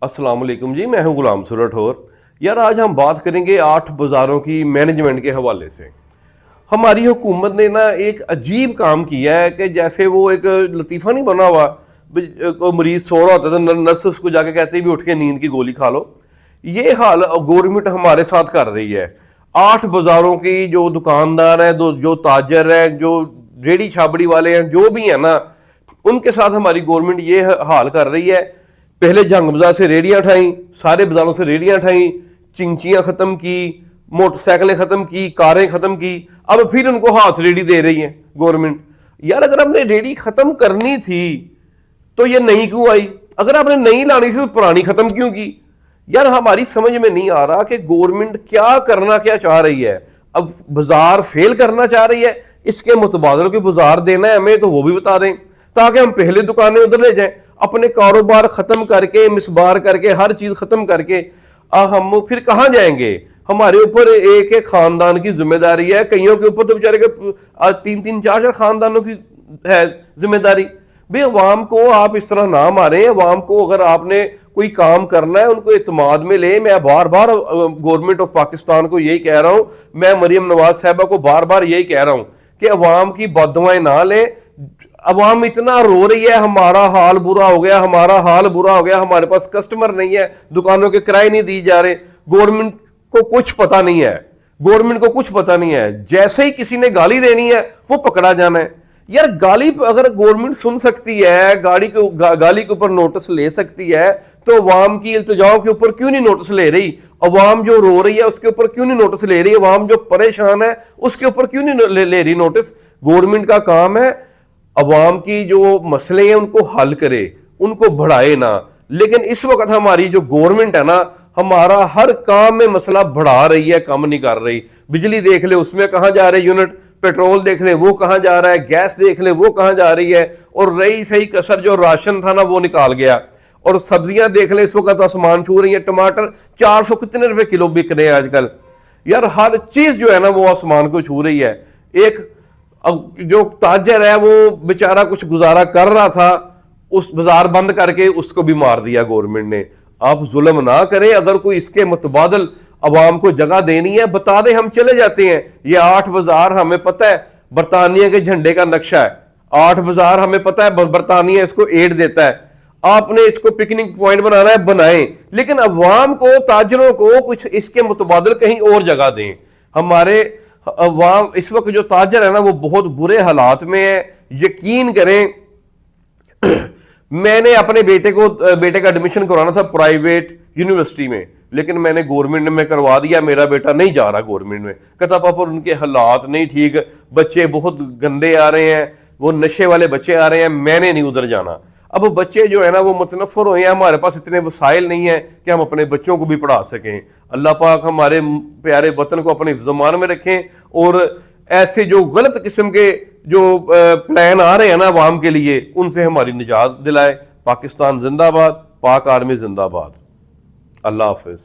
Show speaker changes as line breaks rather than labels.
अस्सलाम वालेकुम जी, मैं हूं गुलाम सुर राठौर। यार आज हम बात करेंगे 8 बाज़ारों की मैनेजमेंट के हवाले से। हमारी हुकूमत ने ना एक अजीब काम किया है कि जैसे वो एक लतीफ़ा नहीं बना हुआ, कोई मरीज सो रहा होता है तो नर्स उसको जाके कहती है भी उठ के नींद की गोली खा लो। ये हाल गवर्नमेंट हमारे साथ कर रही है। 8 बाज़ारों की जो दुकानदार हैं, जो ताजर हैं, जो रेडी छाबड़ी वाले हैं, जो भी है ना, उनके साथ हमारी गवर्नमेंट ये हाल कर रही है। पहले जंग बाजार से रेडियां उठाई, सारे बाजारों से रेडियां उठाई, चिंचियां खत्म की, मोटरसाइकिलें खत्म की, कारें खत्म की, अब फिर उनको हाथ रेडी दे रही है गवर्नमेंट। यार अगर हमने रेडी खत्म करनी थी तो ये नई क्यों आई? अगर आपने नई लानी थी तो पुरानी खत्म क्यों की? यार हमारी समझ में नहीं आ रहा कि गवर्नमेंट क्या चाह रही है। अब बाजार फेल करना चाह रही है, इसके मुतबादल कोई बाजार देना है हमें तो वो भी बता दें, ताकि हम पहले दुकानें उधर ले जाएं, अपने कारोबार खत्म करके, मिसबार करके, हर चीज खत्म करके हम फिर कहां जाएंगे? हमारे ऊपर एक एक खानदान की जिम्मेदारी है, कईयों के ऊपर तो बेचारे के 3-3 4-4 खानदानों की है जिम्मेदारी। भाई अवाम को आप इस तरह ना मारें। अवाम को अगर आपने कोई काम करना है उनको इत्मीनान में ले। मैं बार बार गवर्नमेंट ऑफ पाकिस्तान को यही कह रहा हूं, मैं मरियम नवाज साहबा को बार बार यही कह रहा हूं कि अवाम की बददुआएं ना लें। अवाम इतना रो रही है, हमारा हाल बुरा हो गया, हमारा हाल बुरा हो गया, हमारे पास कस्टमर नहीं है, दुकानों के किराए नहीं दी जा रहे। गवर्नमेंट को कुछ पता नहीं है, गवर्नमेंट को कुछ पता नहीं है। जैसे ही किसी ने गाली देनी है वो पकड़ा जाना है। यार गाली अगर गवर्नमेंट सुन सकती है, गाली के ऊपर नोटिस ले सकती है, तो अवाम की इल्तिजाओं के ऊपर क्यों नहीं नोटिस ले रही? अवाम जो रो रही है उसके ऊपर क्यों नहीं नोटिस ले रही? अवाम जो परेशान है उसके ऊपर क्यों नहीं ले रही नोटिस? गवर्नमेंट का काम है अवाम की जो मसले हैं उनको हल करे, उनको बढ़ाए ना। लेकिन इस वक्त हमारी जो गवर्नमेंट है ना, हमारा हर काम में मसला बढ़ा रही है, कम नहीं कर रही। बिजली देख ले उसमें कहां जा रहे यूनिट, पेट्रोल देख ले वो कहां जा रहा है, गैस देख ले वो कहां जा रही है, और रही सही कसर जो राशन था ना वो निकाल गया। और सब्जियां देख ले इस वक्त आसमान छू रही है। टमाटर 400 कितने रुपए किलो बिक रहे हैं आजकल। यार हर चीज जो है ना वो आसमान को छू रही है। एक जो ताजर है वो बेचारा कुछ गुजारा कर रहा था, उस बाजार बंद करके उसको भी मार दिया गवर्नमेंट ने। आप जुल्म ना करें, अगर कोई इसके मुतबादल अवाम को जगह देनी है बता दें, हम चले जाते हैं। ये 8 बाजार हमें पता है बरतानिया के झंडे का नक्शा है। 8 बाजार हमें पता है बरतानिया इसको एड देता है। आपने इसको पिकनिक पॉइंट बनाना है बनाएं, लेकिन अवाम को, ताजरों को कुछ इसके मुतबादल कहीं और जगह दें। हमारे अवाम इस वक्त जो ताजर है ना वो बहुत बुरे हालात में है, यकीन करें। मैंने अपने बेटे का एडमिशन करवाना था प्राइवेट यूनिवर्सिटी में, लेकिन मैंने गवर्नमेंट में करवा दिया। मेरा बेटा नहीं जा रहा गवर्नमेंट में, कहता पापा उनके हालात नहीं ठीक, बच्चे बहुत गंदे आ रहे हैं, वो नशे वाले बच्चे आ रहे हैं, मैंने नहीं उधर जाना। अब बच्चे जो है ना वो मुतनफर हुए हैं, हमारे पास इतने वसाइल नहीं है कि हम अपने बच्चों को भी पढ़ा सकें। अल्लाह पाक हमारे प्यारे वतन को अपने ज़मान में रखें, और ऐसे जो गलत किस्म के जो प्लान आ रहे हैं ना अवाम के लिए, उनसे हमारी निजात दिलाए। पाकिस्तान जिंदाबाद, पाक आर्मी जिंदाबाद। अल्लाह हाफिज।